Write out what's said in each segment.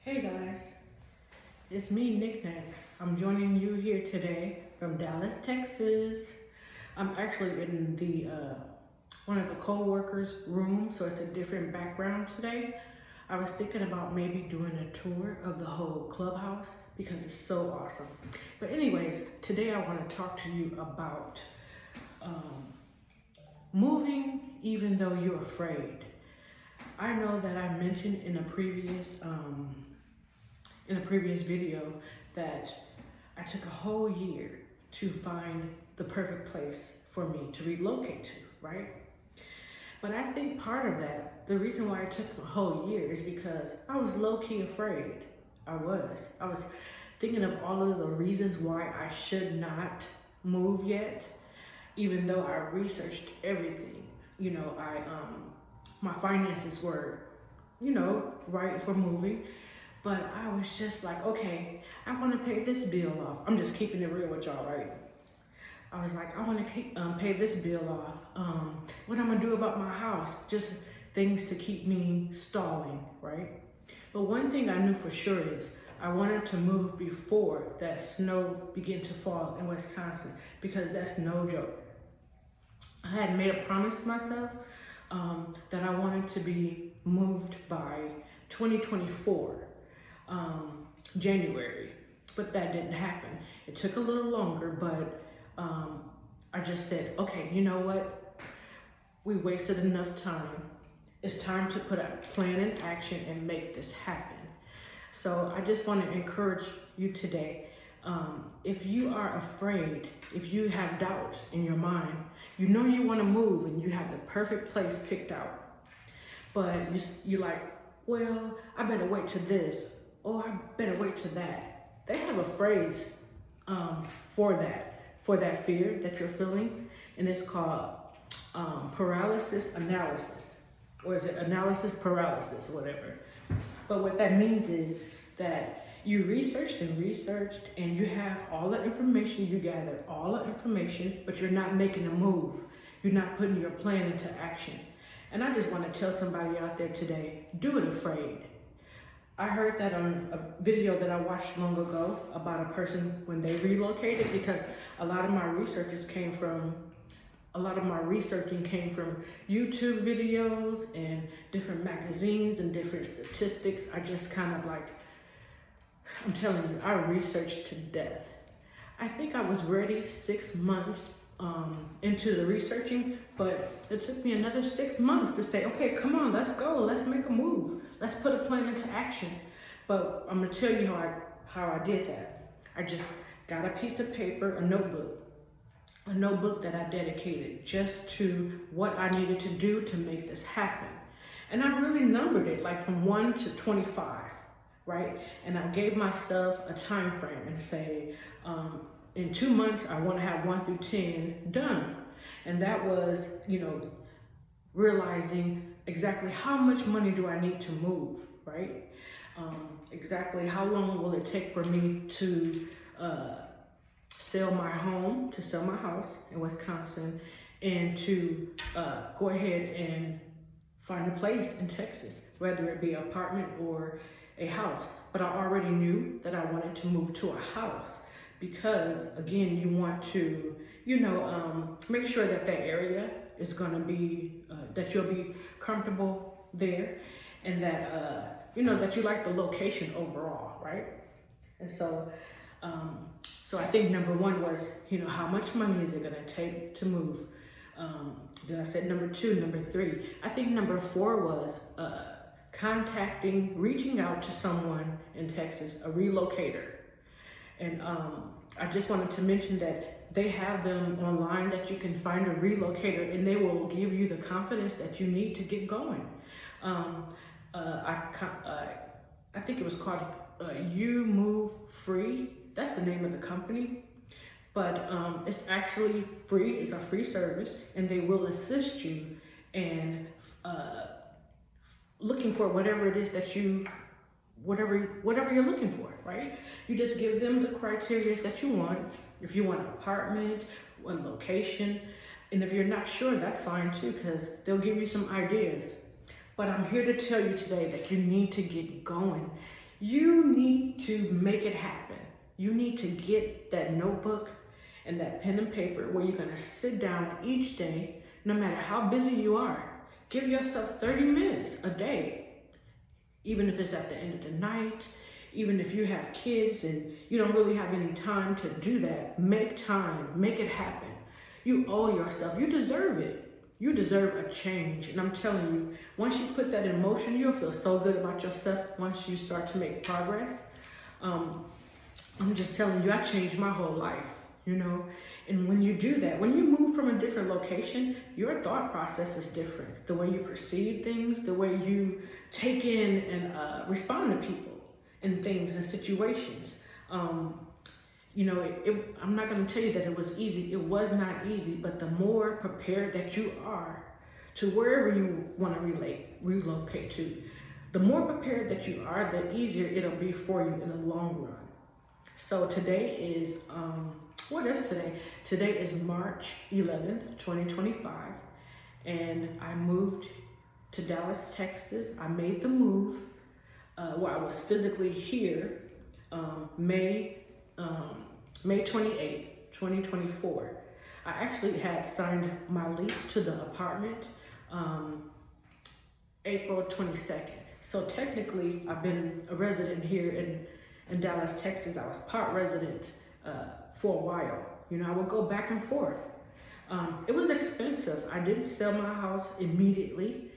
Hey guys, it's me, Nick Nack. I'm joining you here today from Dallas, Texas. I'm actually in the one of the co-workers' room, so it's a different background today. I was thinking about maybe doing a tour of the whole clubhouse because it's so awesome. But anyways, today I want to talk to you about moving even though you're afraid. I know that I mentioned in a previous video that I took a whole year to find the perfect place for me to relocate to, right? But I think part of that, the reason why it took a whole year is because I was low-key afraid. I was thinking of all of the reasons why I should not move yet, even though I researched everything. You know, my finances were, right for moving. But I was just like, okay, I want to pay this bill off. I'm just keeping it real with y'all, right? I was like, I want to pay this bill off. What I'm going to do about my house? Just things to keep me stalling, right? But one thing I knew for sure is I wanted to move before that snow began to fall in Wisconsin, because that's no joke. I had made a promise to myself that I wanted to be moved by 2024. January, but that didn't happen. It took a little longer, but I just said, okay, you know what? We wasted enough time. It's time to put a plan in action and make this happen. So I just want to encourage you today. If you are afraid, if you have doubt in your mind, you know you want to move and you have the perfect place picked out, but you're like, well, I better wait to this, or I better wait to that. They have a phrase for that fear that you're feeling, and it's called paralysis analysis, or is it analysis paralysis, whatever. But what that means is that you researched, and you have all the information, you gathered all the information, but you're not making a move. You're not putting your plan into action. And I just want to tell somebody out there today, do it afraid. I heard that on a video that I watched long ago about a person when they relocated, because a lot of my researching came from YouTube videos and different magazines and different statistics. I just kind of like, I'm telling you, I researched to death. I think I was ready 6 months into the researching, but it took me another 6 months to say, okay, come on, let's go, let's make a move, let's put a plan into action. But I'm gonna tell you how I did that. I just got a piece of paper, a notebook that I dedicated just to what I needed to do to make this happen. And I really numbered it, like from 1 to 25, right? And I gave myself a time frame and say, in 2 months, I want to have 1 through 10 done. And that was, realizing exactly how much money do I need to move, right? Exactly how long will it take for me to sell my home, to sell my house in Wisconsin, and to go ahead and find a place in Texas, whether it be an apartment or a house. But I already knew that I wanted to move to a house, because again, you want to, make sure that that area is going to be, that you'll be comfortable there, and that, that you like the location overall, right? And so, so I think number 1 was, how much money is it going to take to move? Then I said number 2, number 3. I think number 4 was reaching out to someone in Texas, a relocator. And I just wanted to mention that they have them online, that you can find a relocator, and they will give you the confidence that you need to get going. I think it was called You Move Free. That's the name of the company. But it's actually free. It's a free service, and they will assist you in looking for whatever it is that whatever you're looking for, right? You just give them the criteria that you want. If you want an apartment, one location, and if you're not sure, that's fine too, because they'll give you some ideas. But I'm here to tell you today that you need to get going. You need to make it happen. You need to get that notebook and that pen and paper where you're going to sit down each day, no matter how busy you are. Give yourself 30 minutes a day, even if it's at the end of the night, even if you have kids and you don't really have any time to do that. Make time, make it happen. You owe yourself, you deserve it. You deserve a change. And I'm telling you, once you put that in motion, you'll feel so good about yourself once you start to make progress. I'm just telling you, I changed my whole life, you know. And when you do that, when you move from a different location, your thought process is different. The way you perceive things, the way you take in and respond to people and things and situations. You know, I'm not going to tell you that it was easy. It was not easy, but the more prepared that you are to wherever you want to relocate to, the more prepared that you are, the easier it'll be for you in the long run. So today is, what is today? Today is March 11th, 2025, and I moved to Dallas, Texas. I made the move where I was physically here May 28th, 2024. I actually had signed my lease to the apartment April 22nd. So technically, I've been a resident here in Dallas, Texas. I was part resident for a while. You know, I would go back and forth. It was expensive. I didn't sell my house immediately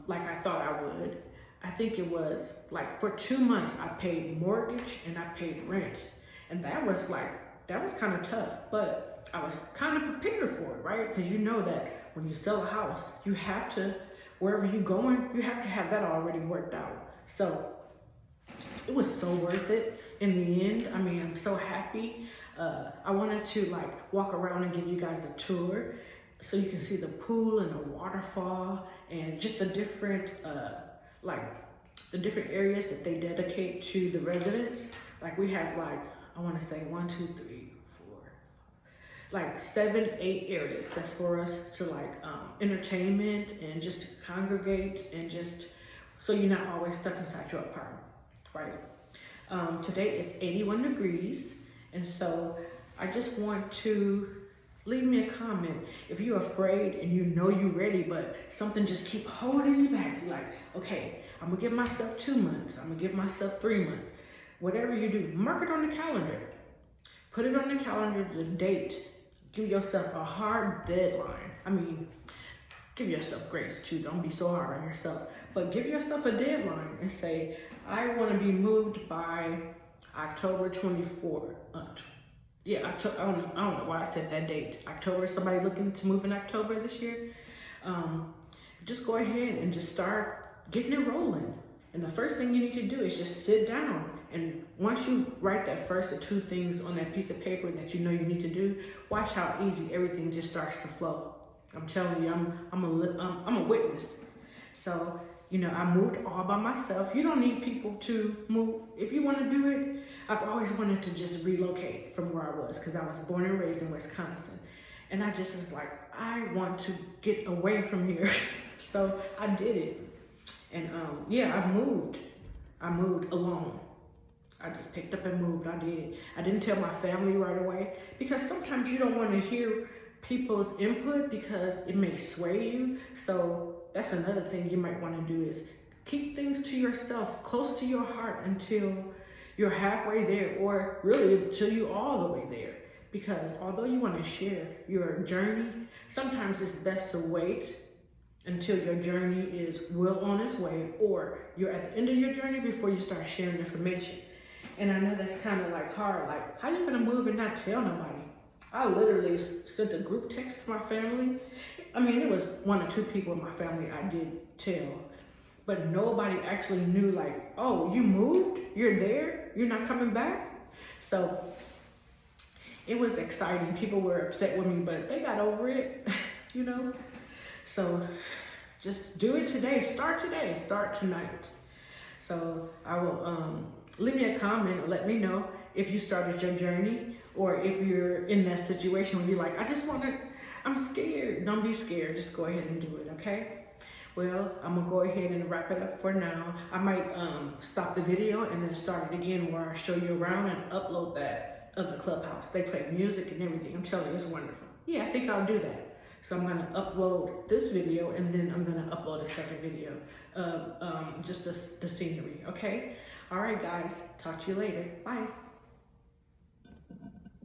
like I thought I would. I think it was like for 2 months I paid mortgage and I paid rent. And that was kind of tough, but I was kind of prepared for it, right? Because you know that when you sell a house, you have to, wherever you're going, you have to have that already worked out. So it was so worth it in the end. I mean, I'm so happy. I wanted to like walk around and give you guys a tour so you can see the pool and the waterfall and just the different, the different areas that they dedicate to the residents. Like we have I want to say 1, 2, 3, 4, 7, 8 areas that's for us to entertainment and just to congregate and just so you're not always stuck inside your apartment, right? Today is 81 degrees, and so I just want to leave me a comment. If you're afraid and you know you're ready, but something just keep holding you back, you're like, okay, I'm gonna give myself 2 months, I'm gonna give myself 3 months. Whatever you do, mark it on the calendar. Put it on the calendar, the date. Give yourself a hard deadline. I mean, give yourself grace too. Don't be so hard on yourself. But give yourself a deadline and say, I want to be moved by October 24th. October. I don't know why I said that date. October. Somebody looking to move in October this year? Just go ahead and just start getting it rolling. And the first thing you need to do is just sit down. And once you write that first or 2 things on that piece of paper that you know you need to do, watch how easy everything just starts to flow. I'm telling you, I'm a witness. So, you know, I moved all by myself. You don't need people to move. If you want to do it, I've always wanted to just relocate from where I was because I was born and raised in Wisconsin. And I just was like, I want to get away from here. So I did it. And I moved. I moved alone. I just picked up and moved. I did. I didn't tell my family right away because sometimes you don't want to hear people's input because it may sway you. So that's another thing you might want to do is keep things to yourself, close to your heart until you're halfway there, or really until you're all the way there. Because although you want to share your journey, sometimes it's best to wait until your journey is well on its way, or you're at the end of your journey before you start sharing information. And I know that's kind of hard, how you gonna move and not tell nobody? I literally sent a group text to my family. I mean, it was 1 or 2 people in my family I did tell, but nobody actually knew oh, you moved? You're there? You're not coming back? So it was exciting. People were upset with me, but they got over it, you know? So just do it today. Start today. Start tonight. So I will leave me a comment and let me know if you started your journey or if you're in that situation where you're like, I'm scared. Don't be scared. Just go ahead and do it, okay? Well, I'm gonna go ahead and wrap it up for now. I might stop the video and then start it again where I show you around and upload that of the clubhouse. They play music and everything. I'm telling you, it's wonderful. Yeah, I think I'll do that. So I'm gonna upload this video and then I'm gonna upload a second video of just the scenery, okay? All right, guys, talk to you later. Bye.